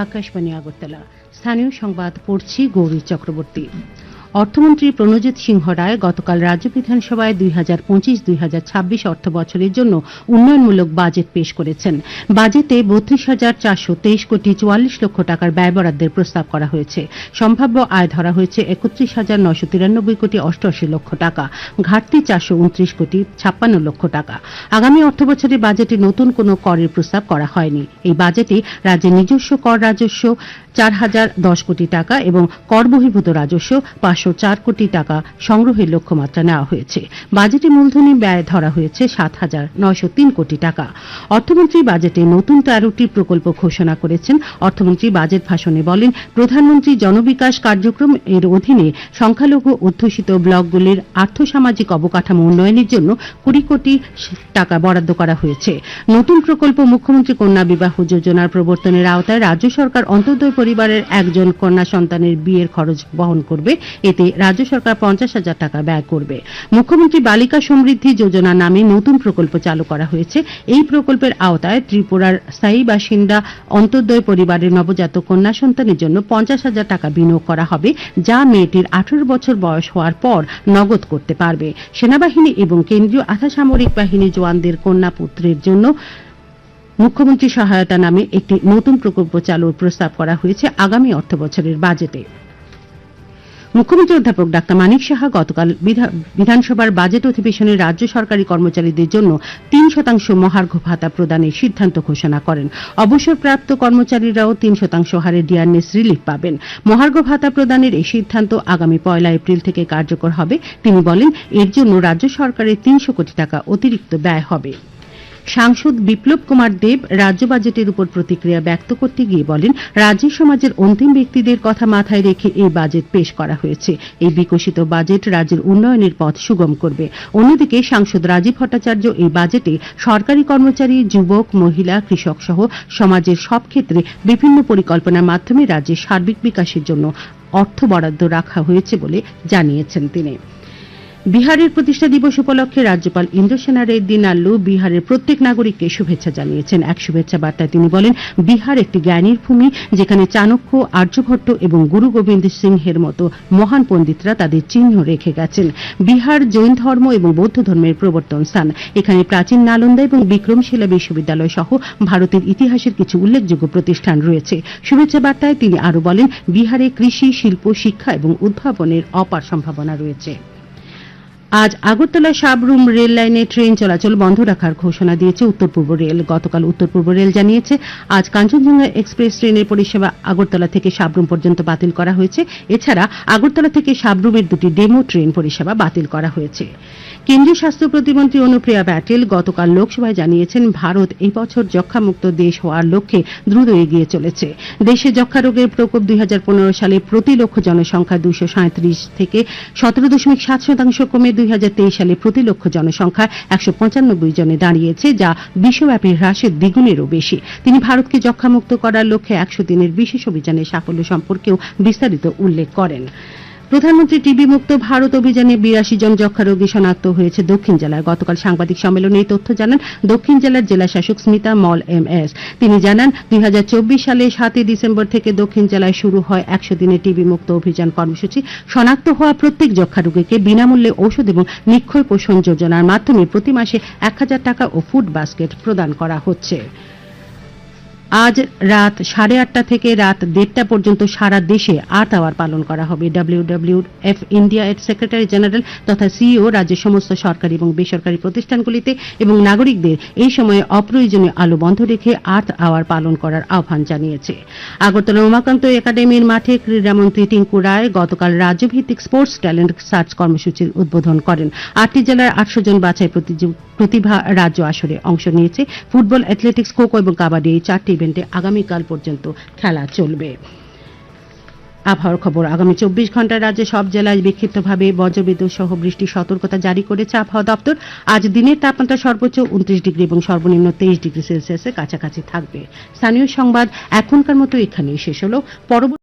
আকাশবাণী আগরতলা। স্থানীয় সংবাদ পড়ছি গৌরী চক্রবর্তী। অর্থমন্ত্রী প্রণজিৎ সিংহ রায় গতকাল রাজ্য বিধানসভায় 2025-2026 অর্থ বছরের জন্য উন্নয়নমূলক বাজেট পেশ করেছেন। বাজেটে 32,423 কোটি 44 লক্ষ টাকার ব্যয় বরাদ্দের প্রস্তাব করা হয়েছে। সম্ভাব্য আয় ধরা হয়েছে 31,993 কোটি 88 লক্ষ টাকা, ঘাটতি 429 কোটি 56 লক্ষ টাকা। আগামী অর্থ বছরে বাজেটে নতুন কোনো করের প্রস্তাব করা হয়নি। এই বাজেটে রাজ্যের নিজস্ব কর রাজস্ব 4,010 কোটি টাকা এবং কর বহির্ভূত রাজস্ব 504 কোটি টাকা সংগ্রহের লক্ষ্যমাত্রা নেওয়া হয়েছে। বাজেটে মূলধনী ব্যয় ধরা হয়েছে 7,903 কোটি টাকা। অর্থমন্ত্রী বাজেটে নতুন 13টি প্রকল্প ঘোষণা করেছেন। অর্থমন্ত্রী বাজেট ভাষণে বলেন, প্রধানমন্ত্রী জনবিকাশ কার্যক্রম এর অধীনে সংখ্যালঘু অধ্যুষিত ব্লকগুলির আর্থসামাজিক অবকাঠামো উন্নয়নের জন্য 20 কোটি টাকা বরাদ্দ করা হয়েছে। নতুন প্রকল্প মুখ্যমন্ত্রী কন্যা বিবাহ যোজনার প্রবর্তনের আওতায় রাজ্য সরকার অন্তোদয় পরিবারের একজন কন্যা সন্তানের বিয়ের খরচ বহন করবে। এতে রাজ্য সরকার 50,000 টাকা ব্যয় করবে। মুখ্যমন্ত্রী বালিকা সমৃদ্ধি যোজনা নামে নতুন প্রকল্প চালু করা হয়েছে। এই প্রকল্পের আওতায় ত্রিপুরার স্থায়ী বাসিন্দা অন্তোদয় পরিবারের নবজাতক কন্যা সন্তানের জন্য 50,000 টাকা বিনিয়োগ করা হবে, যা মেয়েটির 18 বছর বয়স হওয়ার পর নগদ করতে পারবে। সেনাবাহিনী এবং কেন্দ্রীয় আধাসামরিক বাহিনী জওয়ানদের কন্যা পুত্রের জন্য মুখ্যমন্ত্রী সহায়তা নামে একটি নতুন প্রকল্প চালুর প্রস্তাব করা হয়েছে আগামী অর্থ বছরের বাজেটে। মুখ্যমন্ত্রী অধ্যাপক ডাক্তার মানিক সাহা গতকাল বিধানসভার বাজেট অধিবেশনে রাজ্য সরকারি কর্মচারীদের জন্য 3% মহার্ঘ ভাতা প্রদানের সিদ্ধান্ত ঘোষণা করেন। অবসরপ্রাপ্ত কর্মচারীরাও 3% হারে ডিয়ারনেস রিলিফ পাবেন। মহার্ঘ ভাতা প্রদানের এই সিদ্ধান্ত আগামী 1 এপ্রিল থেকে কার্যকর হবে। তিনি বলেন, এর জন্য রাজ্য সরকারের 300 কোটি টাকা অতিরিক্ত ব্যয় হবে। সাংসদ বিপ্লব কুমার দেব রাজ্য বাজেটের উপর প্রতিক্রিয়া ব্যক্ত করতে গিয়ে বলেন, রাজ্যের সমাজের অন্তিম ব্যক্তিদের কথা মাথায় রেখে এই বাজেট পেশ করা হয়েছে। এই বিকশিত বাজেট রাজ্যের উন্নয়নের পথ সুগম করবে। অন্যদিকে সাংসদ রাজীব ভট্টাচার্য এই বাজেটে সরকারি কর্মচারী, যুবক, মহিলা, কৃষক সহ সমাজের সব ক্ষেত্রে বিভিন্ন পরিকল্পনার মাধ্যমে রাজ্যের সার্বিক বিকাশের জন্য অর্থ বরাদ্দ রাখা হয়েছে বলে জানিয়েছেন তিনি। বিহারের প্রতিষ্ঠা দিবস উপলক্ষে রাজ্যপাল ইন্দ্রসেনা রেড্ডি নাল্লু বিহারের প্রত্যেক নাগরিককে শুভেচ্ছা জানিয়েছেন। এক শুভেচ্ছা বার্তায় তিনি বলেন, বিহার একটি জ্ঞানীর ভূমি, যেখানে চাণক্য, আর্যভট্ট এবং গুরু গোবিন্দ সিংহের মতো মহান পণ্ডিতরা তাদের চিহ্ন রেখে গেছেন। বিহার জৈন ধর্ম এবং বৌদ্ধ ধর্মের প্রবর্তন স্থান। এখানে প্রাচীন নালন্দা এবং বিক্রমশিলা বিশ্ববিদ্যালয় সহ ভারতের ইতিহাসের কিছু উল্লেখযোগ্য প্রতিষ্ঠান রয়েছে। শুভেচ্ছা বার্তায় তিনি আরও বলেন, বিহারে কৃষি, শিল্প, শিক্ষা এবং উদ্ভাবনের অপার সম্ভাবনা রয়েছে। আজ আগরতলা সাবরুম রেল লাইনে ট্রেন চলাচল বন্ধ রাখার ঘোষণা দিয়েছে উত্তর পূর্ব রেল। গতকাল উত্তর পূর্ব রেল জানিয়েছে, আজ কাঞ্চনজঙ্ঘা এক্সপ্রেস ট্রেনের পরিষেবা আগরতলা থেকে সাবরুম পর্যন্ত বাতিল করা হয়েছে। এছাড়া আগরতলা থেকে সাবরুমের 2টি ডেমো ট্রেন পরিষেবা বাতিল করা হয়েছে। কেন্দ্রীয় স্বাস্থ্য প্রতিমন্ত্রী অনুপ্রিয়া প্যাটেল গতকাল লোকসভায় জানিয়েছেন, ভারত এই বছর যক্ষ্মামুক্ত দেশ হওয়ার লক্ষ্যে দ্রুত এগিয়ে চলেছে। দেশে যক্ষ্মা রোগের প্রকোপ 2015 সালে প্রতি লক্ষ জনসংখ্যা 237 থেকে 17.7% কমে 2023 সালে প্রতি লক্ষ জনসংখ্যা 195 জনে দাঁড়িয়েছে, যা বিশ্বব্যাপী হ্রাসের দ্বিগুণেরও বেশি। তিনি ভারতকে যক্ষ্মামুক্ত করার লক্ষ্যে 100 দিনের বিশেষ অভিযানের সাফল্য সম্পর্কেও বিস্তারিত উল্লেখ করেন। প্রধানমন্ত্রী টিবি মুক্ত ভারত অভিযানে 82 জন যক্ষ্মা রোগী শনাক্ত হয়েছে দক্ষিণ জেলায়। গতকাল সাংবাদিক সম্মেলনে এই তথ্য জানান দক্ষিণ জেলার জেলা শাসক স্মিতা মল এমএস। তিনি জানান, 2024 সালে 7 ডিসেম্বর থেকে দক্ষিণ জেলায় শুরু হয় 100 দিনের টিবি মুক্ত অভিযান কর্মসূচি। শনাক্ত হওয়া প্রত্যেক যক্ষ্মা রোগীকে বিনামূল্যে ঔষধ এবং নিক্ষয় পোষণ যোজনার মাধ্যমে প্রতি মাসে 1000 টাকা ও ফুড বাস্কেট প্রদান করা হচ্ছে। আজ রাত 8:30 থেকে রাত 1:30 পর্যন্ত সারা দেশে আর্থ আওয়ার পালন করা হবে। WWF ইন্ডিয়া এর সেক্রেটারি জেনারেল তথা সিইও রাজ্যের সমস্ত সরকারি এবং বেসরকারি প্রতিষ্ঠানগুলিতে এবং নাগরিকদের এই সময়ে অপ্রয়োজনীয় আলো বন্ধ রেখে আর্থ আওয়ার পালন করার আহ্বান জানিয়েছে। আগরতলা উমাকান্ত একাডেমির মাঠে ক্রীড়ামন্ত্রী টিঙ্কু রায় গতকাল রাজ্যভিত্তিক স্পোর্টস ট্যালেন্ট সার্চ কর্মসূচির উদ্বোধন করেন। 8টি জেলার 800 জন বাছাই প্রতিভা রাজ্য আসরে অংশ নিয়েছে। ফুটবল, অ্যাথলেটিক্স, খোখো এবং কাবাডি এই 4টি ইভেন্টে আগামীকাল পর্যন্ত খেলা চলবে। আবহাওয়ার খবর। আগামী 24 ঘন্টায় রাজ্যে সব জেলায় বিক্ষিপ্তভাবে বজ্রবিদ্যুৎ সহ বৃষ্টির সতর্কতা জারি করেছে আবহাওয়া দপ্তর। আজ দিনের তাপমাত্রা সর্বোচ্চ 29 ডিগ্রি এবং সর্বনিম্ন 23 ডিগ্রি সেলসিয়াসের কাছাকাছি থাকবে। স্থানীয় সংবাদ এখনকার মতো এখানেই শেষ হলো। পরবর্তী